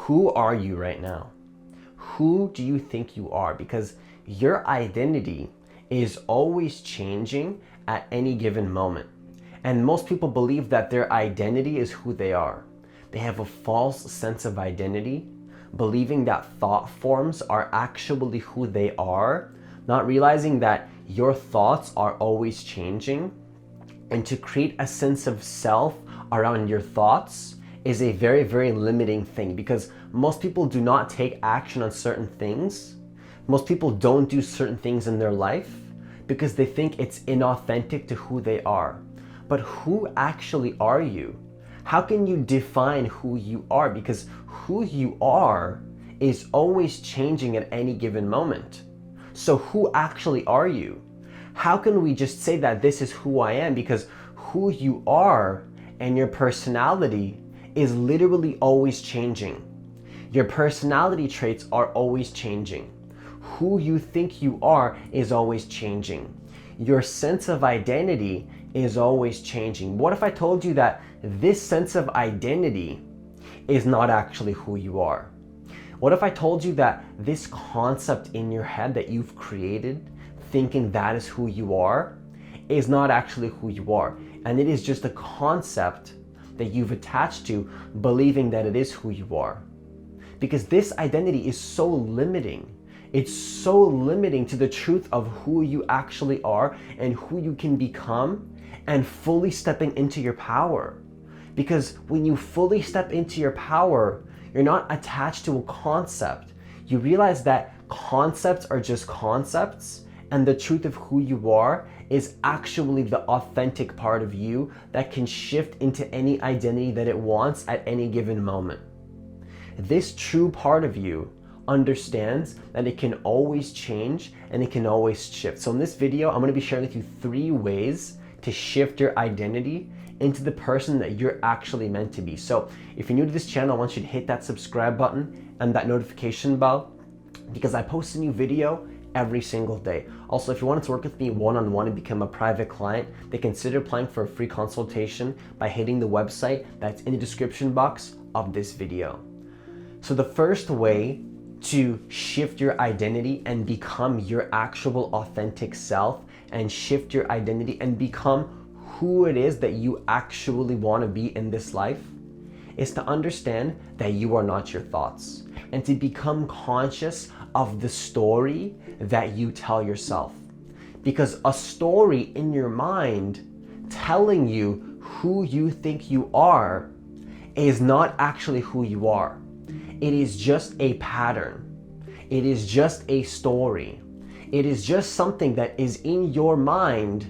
Who are you right now? Who do you think you are? Because your identity is always changing at any given moment. And most people believe that their identity is who they are. They have a false sense of identity, believing that thought forms are actually who they are, not realizing that your thoughts are always changing. And to create a sense of self around your thoughts is a very, very limiting thing, because most people do not take action on certain things. Most people don't do certain things in their life because they think it's inauthentic to who they are. But who actually are you? How can you define who you are? Because who you are is always changing at any given moment. So who actually are you? How can we just say that this is who I am? Because who you are and your personality is literally always changing. Your personality traits are always changing. Who you think you are is always changing. Your sense of identity is always changing. What if I told you that this sense of identity is not actually who you are? What if I told you that this concept in your head that you've created, thinking that is who you are, is not actually who you are, and it is just a concept that you've attached to, believing that it is who you are? Because this identity is so limiting. It's so limiting to the truth of who you actually are and who you can become, and fully stepping into your power. Because when you fully step into your power, you're not attached to a concept. You realize that concepts are just concepts, and the truth of who you are is actually the authentic part of you that can shift into any identity that it wants at any given moment. This true part of you understands that it can always change and it can always shift. So in this video, I'm going to be sharing with you 3 ways to shift your identity into the person that you're actually meant to be. So if you're new to this channel, I want you to hit that subscribe button and that notification bell, because I post a new video every single day. Also, if you wanted to work with me one-on-one and become a private client, then consider applying for a free consultation by hitting the website that's in the description box of this video. So the first way to shift your identity and become your actual authentic self, and shift your identity and become who it is that you actually want to be in this life, is to understand that you are not your thoughts, and to become conscious of the story that you tell yourself. Because a story in your mind telling you who you think you are is not actually who you are. It is just a pattern. It is just a story. It is just something that is in your mind.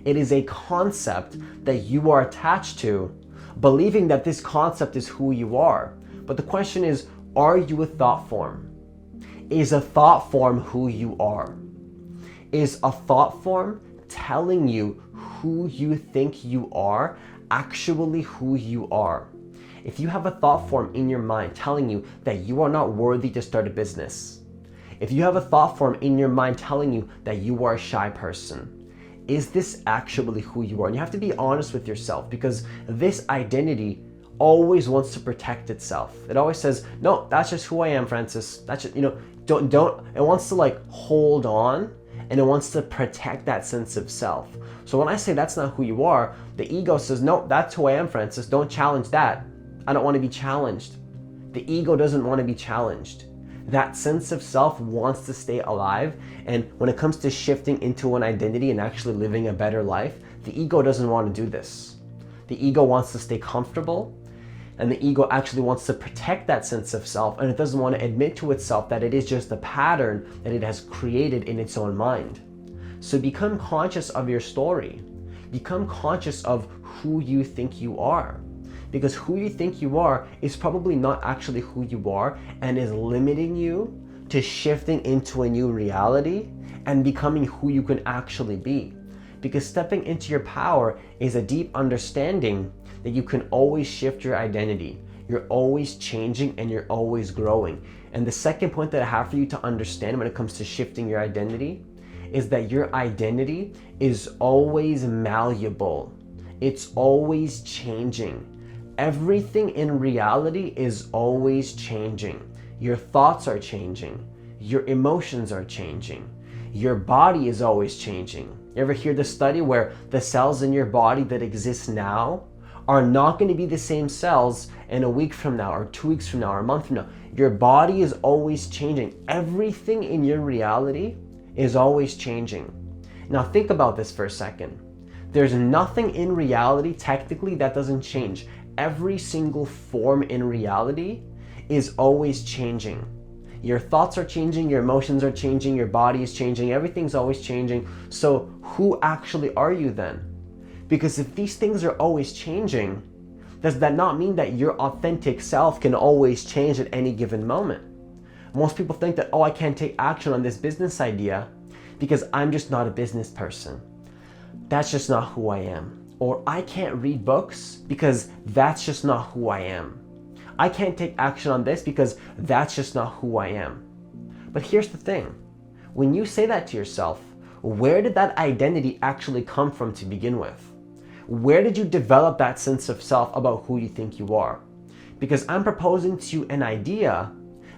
It is a concept that you are attached to, believing that this concept is who you are. But the question is, are you a thought form? Is a thought form who you are? Is a thought form telling you who you think you are actually who you are? If you have a thought form in your mind telling you that you are not worthy to start a business, if you have a thought form in your mind telling you that you are a shy person, is this actually who you are? And you have to be honest with yourself, because this identity always wants to protect itself. It always says, no, that's just who I am, Francis. That's just, don't, it wants to like hold on, and it wants to protect that sense of self. So when I say that's not who you are, the ego says, no, that's who I am, Francis. Don't challenge that. I don't want to be challenged. The ego doesn't want to be challenged. That sense of self wants to stay alive. And when it comes to shifting into an identity and actually living a better life, the ego doesn't want to do this. The ego wants to stay comfortable, and the ego actually wants to protect that sense of self, and it doesn't want to admit to itself that it is just a pattern that it has created in its own mind. So become conscious of your story. Become conscious of who you think you are. Because who you think you are is probably not actually who you are, and is limiting you to shifting into a new reality and becoming who you can actually be. Because stepping into your power is a deep understanding that you can always shift your identity. You're always changing and you're always growing. And the second point that I have for you to understand when it comes to shifting your identity is that your identity is always malleable. It's always changing. everything in reality is always changing. Your thoughts are changing. Your emotions are changing. Your body is always changing. You ever hear the study where the cells in your body that exist now are not going to be the same cells in a week from now or 2 weeks from now or a month from now? Your body is always changing. Everything in your reality is always changing. Now think about this for a second. There's nothing in reality technically that doesn't change. Every single form in reality is always changing. Your thoughts are changing, your emotions are changing, your body is changing, everything's always changing. So who actually are you then? Because if these things are always changing, does that not mean that your authentic self can always change at any given moment? Most people think that, oh, I can't take action on this business idea because I'm just not a business person. That's just not who I am. Or I can't read books because that's just not who I am. I can't take action on this because that's just not who I am. But here's the thing. When you say that to yourself, where did that identity actually come from to begin with? Where did you develop that sense of self about who you think you are? Because I'm proposing to you an idea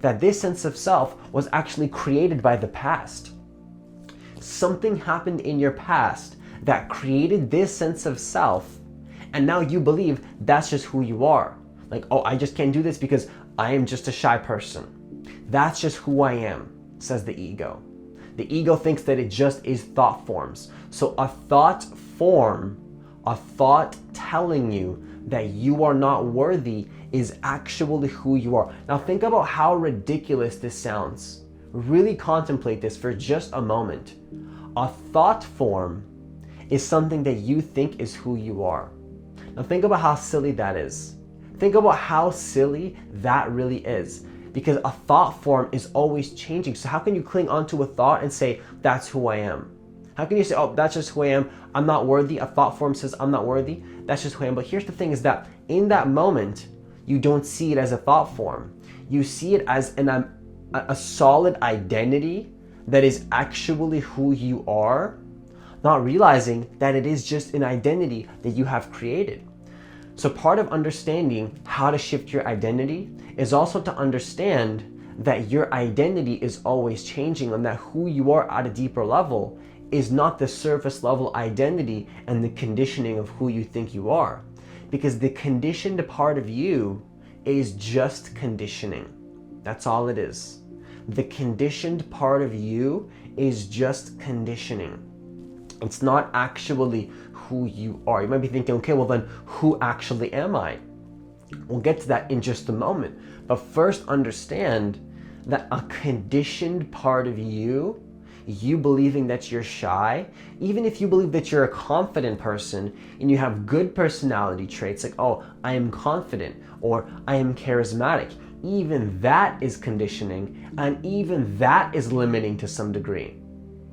that this sense of self was actually created by the past. Something happened in your past that created this sense of self, and now you believe that's just who you are. Like, oh, I just can't do this because I am just a shy person. That's just who I am, says the ego. The ego thinks that it just is thought forms. So a thought form, a thought telling you that you are not worthy is actually who you are. Now think about how ridiculous this sounds. Really contemplate this for just a moment. A thought form is something that you think is who you are. Now think about how silly that is. Think about how silly that really is, because a thought form is always changing. So how can you cling onto a thought and say, that's who I am? How can you say, oh, that's just who I am, I'm not worthy? A thought form says, I'm not worthy, that's just who I am. But here's the thing is that in that moment, you don't see it as a thought form. You see it as a solid identity that is actually who you are, not realizing that it is just an identity that you have created. So part of understanding how to shift your identity is also to understand that your identity is always changing, and that who you are at a deeper level is not the surface level identity and the conditioning of who you think you are. Because the conditioned part of you is just conditioning. That's all it is. The conditioned part of you is just conditioning. It's not actually who you are. You might be thinking, okay, well then who actually am I? We'll get to that in just a moment. But first understand that a conditioned part of you, you believing that you're shy, even if you believe that you're a confident person and you have good personality traits like, oh, I am confident or I am charismatic, even that is conditioning, and even that is limiting to some degree.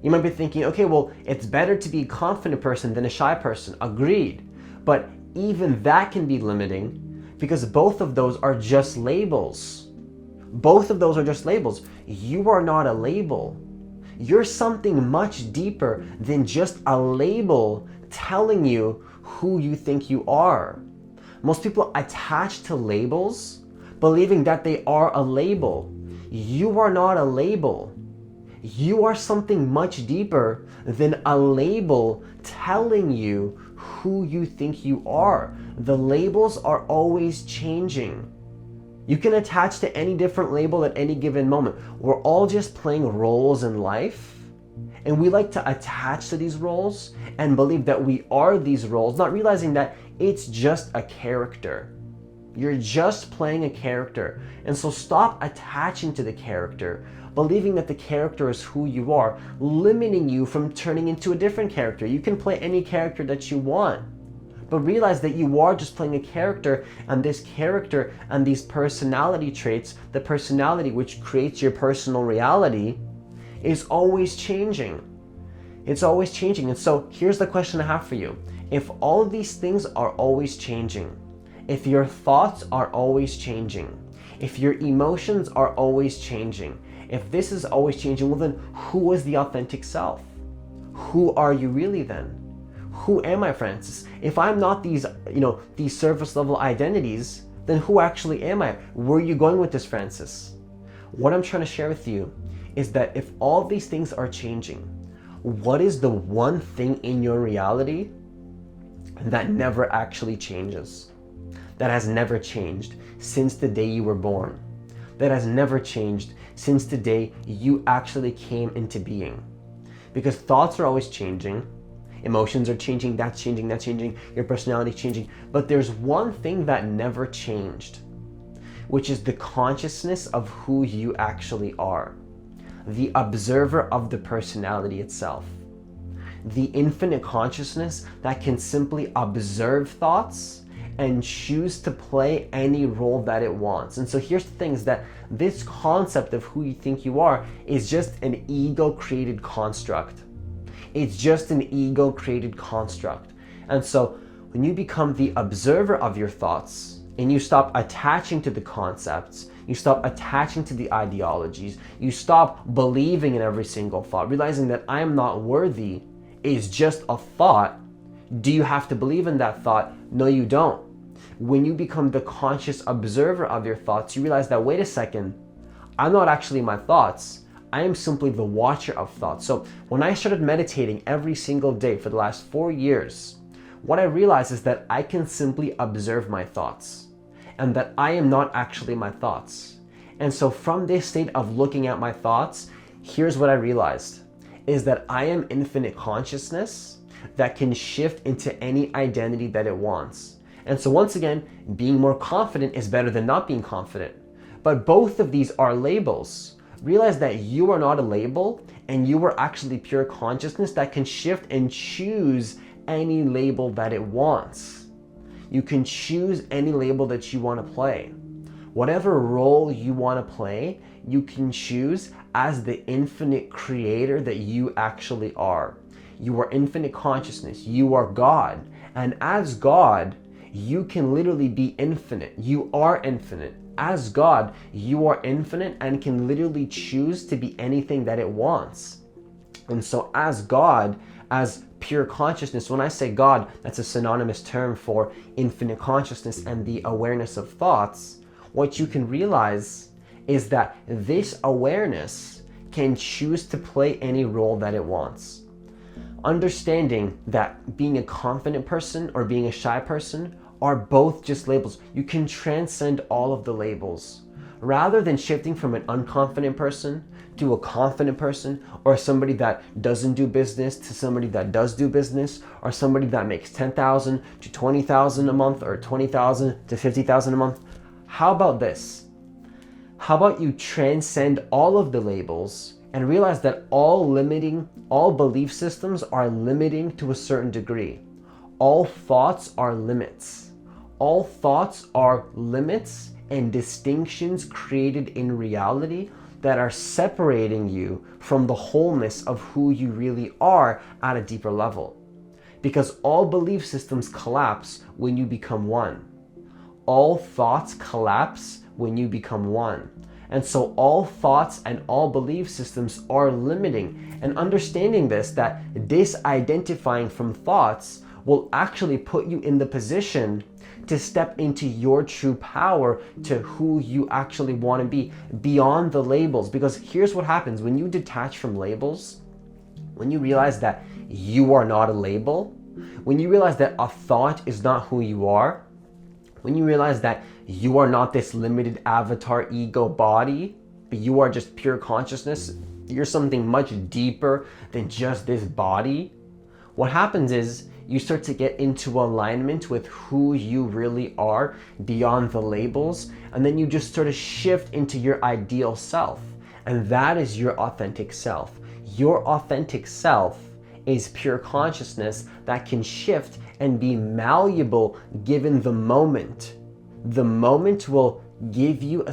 You might be thinking, okay, well, it's better to be a confident person than a shy person. Agreed. But even that can be limiting because both of those are just labels. Both of those are just labels. You are not a label. You're something much deeper than just a label telling you who you think you are. Most people attach to labels believing that they are a label. You are not a label. You are something much deeper than a label telling you who you think you are. The labels are always changing. You can attach to any different label at any given moment. We're all just playing roles in life, and we like to attach to these roles and believe that we are these roles, not realizing that it's just a character. You're just playing a character. And so stop attaching to the character, believing that the character is who you are, limiting you from turning into a different character. You can play any character that you want, but realize that you are just playing a character, and this character and these personality traits, the personality which creates your personal reality, is always changing. It's always changing. And so here's the question I have for you. If all of these things are always changing, if your thoughts are always changing, if your emotions are always changing, if this is always changing, well then who is the authentic self? Who are you really then? Who am I, Francis? If I'm not these, these surface level identities, then who actually am I? Where are you going with this, Francis? What I'm trying to share with you is that if all these things are changing, what is the one thing in your reality that never actually changes? That has never changed since the day you were born? That has never changed since the day you actually came into being? Because thoughts are always changing, emotions are changing, that's changing, your personality changing. But there's one thing that never changed, which is the consciousness of who you actually are. The observer of the personality itself. The infinite consciousness that can simply observe thoughts and choose to play any role that it wants. And so here's the thing, is that this concept of who you think you are is just an ego-created construct. It's just an ego-created construct. And so when you become the observer of your thoughts and you stop attaching to the concepts, you stop attaching to the ideologies, you stop believing in every single thought, realizing that I am not worthy is just a thought. Do you have to believe in that thought? No, you don't. When you become the conscious observer of your thoughts, you realize that, wait a second, I'm not actually my thoughts. I am simply the watcher of thoughts. So when I started meditating every single day for the last 4 years, what I realized is that I can simply observe my thoughts and that I am not actually my thoughts. And so from this state of looking at my thoughts, here's what I realized, is that I am infinite consciousness that can shift into any identity that it wants. And so once again, being more confident is better than not being confident. But both of these are labels. Realize that you are not a label and you are actually pure consciousness that can shift and choose any label that it wants. You can choose any label that you want to play. Whatever role you want to play, you can choose as the infinite creator that you actually are. You are infinite consciousness. You are God. And as God, you can literally be infinite. You are infinite. As God, you are infinite and can literally choose to be anything that it wants. And so as God, as pure consciousness, when I say God, that's a synonymous term for infinite consciousness and the awareness of thoughts. What you can realize is that this awareness can choose to play any role that it wants. Understanding that being a confident person or being a shy person are both just labels. You can transcend all of the labels. Rather than shifting from an unconfident person to a confident person, or somebody that doesn't do business to somebody that does do business, or somebody that makes $10,000 to $20,000 a month, or $20,000 to $50,000 a month, how about this? How about you transcend all of the labels and realize that all belief systems are limiting to a certain degree. All thoughts are limits. All thoughts are limits and distinctions created in reality that are separating you from the wholeness of who you really are at a deeper level. Because all belief systems collapse when you become one. All thoughts collapse when you become one. And so all thoughts and all belief systems are limiting. And understanding this, that disidentifying from thoughts will actually put you in the position to step into your true power, to who you actually want to be, beyond the labels. Because here's what happens when you detach from labels, when you realize that you are not a label, when you realize that a thought is not who you are, when you realize that you are not this limited avatar ego body, but you are just pure consciousness, you're something much deeper than just this body, what happens is you start to get into alignment with who you really are beyond the labels, and then you just sort of shift into your ideal self. And that is your authentic self. Your authentic self is pure consciousness that can shift and be malleable given the moment. The moment will give you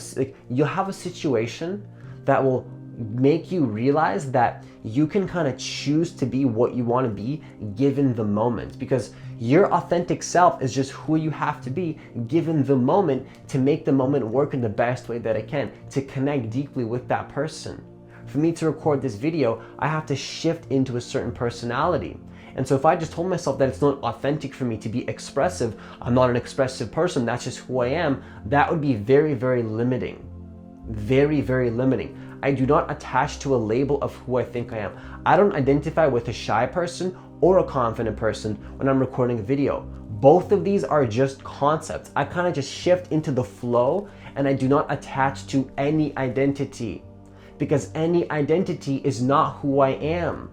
you'll have a situation that will make you realize that you can kind of choose to be what you want to be given the moment, because your authentic self is just who you have to be given the moment to make the moment work in the best way that it can, to connect deeply with that person. For me to record this video, I have to shift into a certain personality. And so if I just told myself that it's not authentic for me to be expressive, I'm not an expressive person, that's just who I am, that would be very, very limiting. Very, very limiting. I do not attach to a label of who I think I am. I don't identify with a shy person or a confident person when I'm recording a video. Both of these are just concepts. I kind of just shift into the flow and I do not attach to any identity, because any identity is not who I am.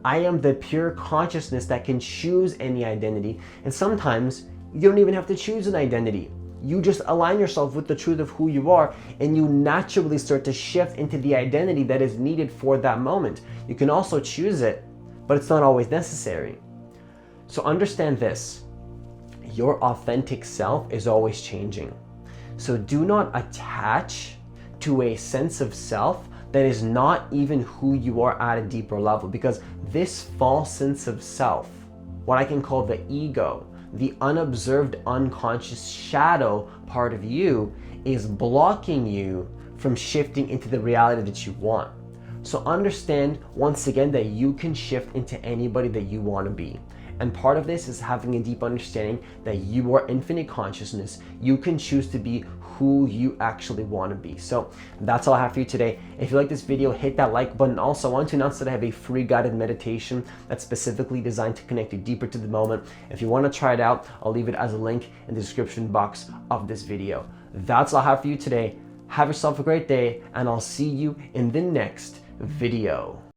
I am the pure consciousness that can choose any identity, and sometimes you don't even have to choose an identity. You just align yourself with the truth of who you are, and you naturally start to shift into the identity that is needed for that moment. You can also choose it, but it's not always necessary. So understand this, your authentic self is always changing. So do not attach to a sense of self that is not even who you are at a deeper level, because this false sense of self, what I can call the ego, the unobserved, unconscious shadow part of you, is blocking you from shifting into the reality that you want. So understand once again that you can shift into anybody that you want to be. And part of this is having a deep understanding that you are infinite consciousness. You can choose to be who you actually want to be. So that's all I have for you today. If you like this video, hit that like button. Also, I want to announce that I have a free guided meditation that's specifically designed to connect you deeper to the moment. If you want to try it out, I'll leave it as a link in the description box of this video. That's all I have for you today. Have yourself a great day, and I'll see you in the next video.